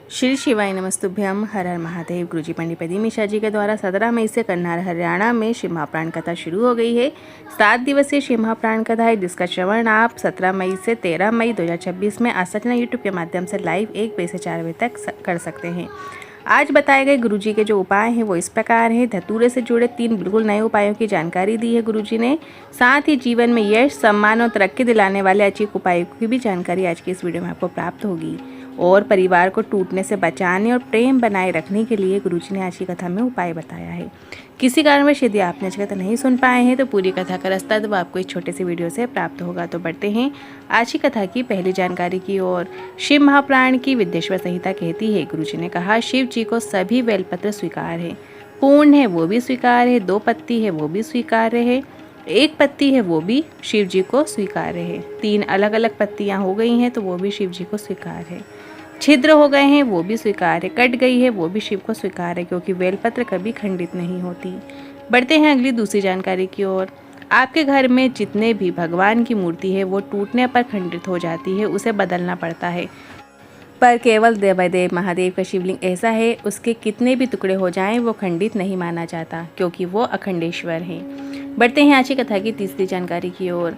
श्री शिवाय नमस्तुभ्यम। हर हर महादेव। गुरुजी पंडित प्रदीप मिश्रा जी के द्वारा 17 मई से करनाल हरियाणा में शिव महाप्राण कथा शुरू हो गई है। 7 दिवसीय शिव महाप्राण कथा है, जिसका श्रवण आप 17 मई से 13 मई 2026 में आज सचना यूट्यूब के माध्यम से लाइव 1 बजे से 4 बजे तक कर सकते हैं। आज बताए गए गुरुजी के जो उपाय हैं वो इस प्रकार हैं। धतूरे से जुड़े 3 बिल्कुल नए उपायों की जानकारी दी है गुरुजी ने। साथ ही जीवन में यश, सम्मान और तरक्की दिलाने वाले अचूक उपायों की भी जानकारी आज की इस वीडियो में आपको प्राप्त होगी। और परिवार को टूटने से बचाने और प्रेम बनाए रखने के लिए गुरुजी ने आज की कथा में उपाय बताया है। किसी कारणवश यदि आपने आज कथा नहीं सुन पाए हैं तो पूरी कथा का रास्ता तो आपको इस छोटे से वीडियो से प्राप्त होगा। तो बढ़ते हैं आज की कथा की पहली जानकारी की ओर। शिव महाप्राण की विद्येश्वर संहिता कहती है, गुरुजी ने कहा, शिव जी को सभी बेलपत्र स्वीकार है। पूर्ण है वो भी स्वीकार है, 2 पत्ती है वो भी स्वीकार्य है, 1 पत्ती है वो भी शिव जी को स्वीकार्य है, 3 अलग अलग पत्तियां हो गई हैं तो वो भी शिव जी को स्वीकार है, छिद्र हो गए हैं वो भी स्वीकार है, कट गई है वो भी शिव को स्वीकार है, क्योंकि बेलपत्र कभी खंडित नहीं होती। बढ़ते हैं अगली दूसरी जानकारी की ओर। आपके घर में जितने भी भगवान की मूर्ति है वो टूटने पर खंडित हो जाती है, उसे बदलना पड़ता है। पर केवल देवादेव महादेव का शिवलिंग ऐसा है, उसके कितने भी टुकड़े हो जाएं वो खंडित नहीं माना जाता, क्योंकि वो अखंडेश्वर है। बढ़ते हैं आज की कथा की तीसरी जानकारी की ओर।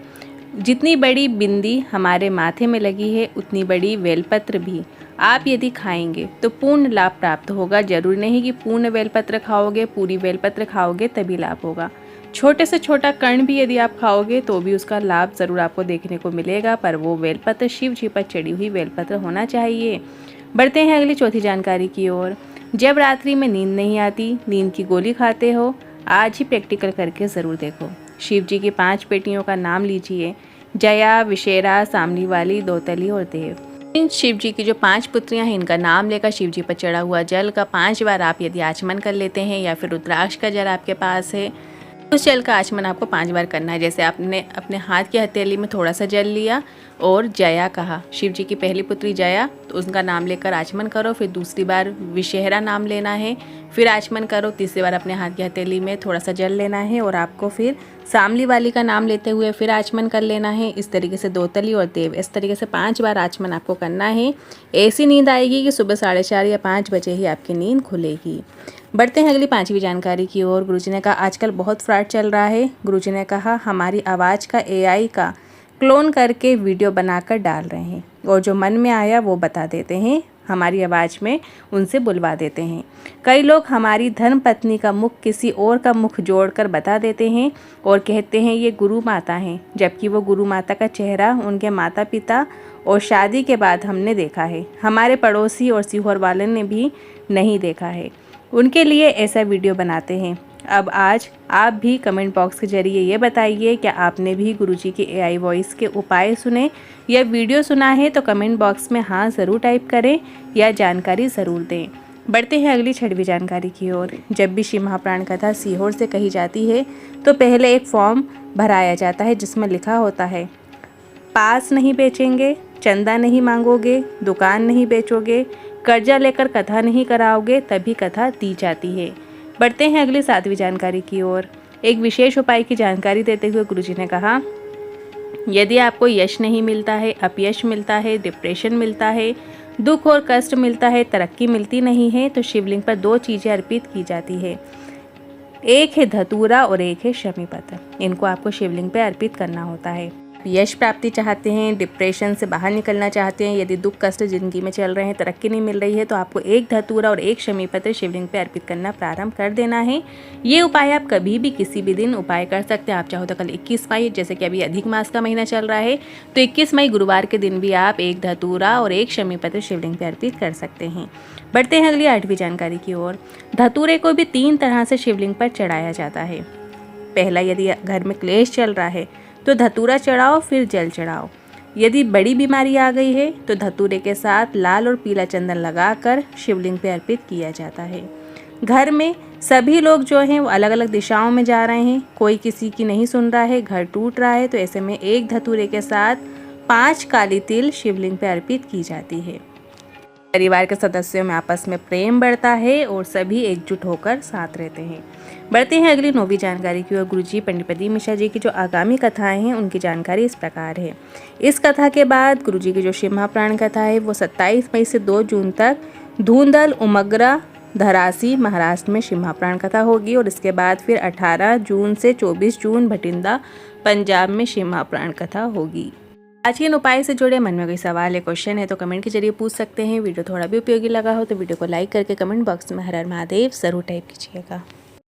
जितनी बड़ी बिंदी हमारे माथे में लगी है उतनी बड़ी बेलपत्र भी आप यदि खाएंगे तो पूर्ण लाभ प्राप्त होगा। जरूरी नहीं कि पूर्ण बेलपत्र खाओगे, पूरी बेलपत्र खाओगे तभी लाभ होगा। छोटे से छोटा कण भी यदि आप खाओगे तो भी उसका लाभ जरूर आपको देखने को मिलेगा, पर वो बेलपत्र शिव जी पर चढ़ी हुई बेलपत्र होना चाहिए। बढ़ते हैं अगली चौथी जानकारी की ओर। जब रात्रि में नींद नहीं आती, नींद की गोली खाते हो, आज ही प्रैक्टिकल करके ज़रूर देखो। शिव जी की 5 बेटियों का नाम लीजिए, जया, विशेरा, सामली वाली, दौतली और देव। इन शिव जी की जो 5 पुत्रियां हैं, इनका नाम लेकर शिव जी पर चढ़ा हुआ जल का 5 बार आप यदि आचमन कर लेते हैं, या फिर रुद्राक्ष का जल आपके पास है, उस जल का आचमन आपको 5 बार करना है। जैसे आपने अपने हाथ की हथेली में थोड़ा सा जल लिया और जया कहा, शिव जी की पहली पुत्री जया, तो उसका नाम लेकर आचमन करो। फिर दूसरी बार विशेहरा नाम लेना है, फिर आचमन करो। तीसरी बार अपने हाथ की हथेली में थोड़ा सा जल लेना है और आपको फिर सामली वाली का नाम लेते हुए फिर आचमन कर लेना है। इस तरीके से दौतली और देव, इस तरीके से 5 बार आचमन आपको करना है। ऐसी नींद आएगी कि सुबह 4:30 या 5 बजे ही आपकी नींद खुलेगी। बढ़ते हैं अगली 5वीं जानकारी की ओर। गुरुजी ने कहा, आजकल बहुत फ्रॉड चल रहा है। गुरुजी ने कहा, हमारी आवाज़ का AI का क्लोन करके वीडियो बनाकर डाल रहे हैं और जो मन में आया वो बता देते हैं, हमारी आवाज़ में उनसे बुलवा देते हैं। कई लोग हमारी धर्म पत्नी का मुख किसी और का मुख जोड़कर बता देते हैं और कहते हैं ये गुरु माता हैं, जबकि वो गुरु माता का चेहरा उनके माता पिता और शादी के बाद हमने देखा है। हमारे पड़ोसी और सीहोर वाले ने भी नहीं देखा है, उनके लिए ऐसा वीडियो बनाते हैं। अब आज आप भी कमेंट बॉक्स के जरिए ये बताइए, क्या आपने भी गुरुजी के AI वॉइस के उपाय सुने या वीडियो सुना है? तो कमेंट बॉक्स में हाँ ज़रूर टाइप करें या जानकारी ज़रूर दें। बढ़ते हैं अगली 6वीं जानकारी की ओर। जब भी शिव महाप्राण कथा सीहोर से कही जाती है तो पहले एक फॉर्म भराया जाता है जिसमें लिखा होता है, पास नहीं बेचेंगे, चंदा नहीं मांगोगे, दुकान नहीं बेचोगे, कर्जा लेकर कथा नहीं कराओगे, तभी कथा दी जाती है। बढ़ते हैं अगली 7वीं जानकारी की ओर। एक विशेष उपाय की जानकारी देते हुए गुरुजी ने कहा, यदि आपको यश नहीं मिलता है, अपयश मिलता है, डिप्रेशन मिलता है, दुख और कष्ट मिलता है, तरक्की मिलती नहीं है, तो शिवलिंग पर 2 चीज़ें अर्पित की जाती है। एक है धतूरा और एक है शमी पत्र। इनको आपको शिवलिंग पर अर्पित करना होता है। यश प्राप्ति चाहते हैं, डिप्रेशन से बाहर निकलना चाहते हैं, यदि दुख कष्ट जिंदगी में चल रहे हैं, तरक्की नहीं मिल रही है, तो आपको 1 धतूरा और 1 शमी पत्र शिवलिंग पे अर्पित करना प्रारंभ कर देना है। ये उपाय आप कभी भी किसी भी दिन उपाय कर सकते हैं। आप चाहो तो कल 21 मई, जैसे कि अभी अधिक मास का महीना चल रहा है, तो 21 मई गुरुवार के दिन भी आप 1 धतूरा और 1 शमी पत्र शिवलिंग पे अर्पित कर सकते हैं। बढ़ते हैं अगली 8वीं जानकारी की ओर। धतूरे को भी 3 तरह से शिवलिंग पर चढ़ाया जाता है। पहला, यदि घर में क्लेश चल रहा है तो धतूरा चढ़ाओ, फिर जल चढ़ाओ। यदि बड़ी बीमारी आ गई है तो धतूरे के साथ लाल और पीला चंदन लगाकर शिवलिंग पे अर्पित किया जाता है। घर में सभी लोग जो हैं वो अलग अलग दिशाओं में जा रहे हैं, कोई किसी की नहीं सुन रहा है, घर टूट रहा है, तो ऐसे में 1 धतूरे के साथ 5 काली तिल शिवलिंग पे अर्पित की जाती है। परिवार के सदस्यों में आपस में प्रेम बढ़ता है और सभी एकजुट होकर साथ रहते हैं। बढ़ते हैं अगली 9वीं जानकारी की ओर। गुरुजी पंडित प्रदीप मिश्रा जी की जो आगामी कथाएं हैं उनकी जानकारी इस प्रकार है। इस कथा के बाद गुरुजी की जो शिव महाप्राण कथा है वो 27 मई से 2 जून तक धूंधल उमग्रा धरासी महाराष्ट्र में शिव महाप्राण कथा होगी। और इसके बाद फिर 18 जून से 24 जून भटिंडा पंजाब में शिव महाप्राण कथा होगी। प्राचीन उपाय से जुड़े मन में कोई सवाल या क्वेश्चन है तो कमेंट के जरिए पूछ सकते हैं। वीडियो थोड़ा भी उपयोगी लगा हो तो वीडियो को लाइक करके कमेंट बॉक्स में हर हर महादेव जरूर टाइप कीजिएगा।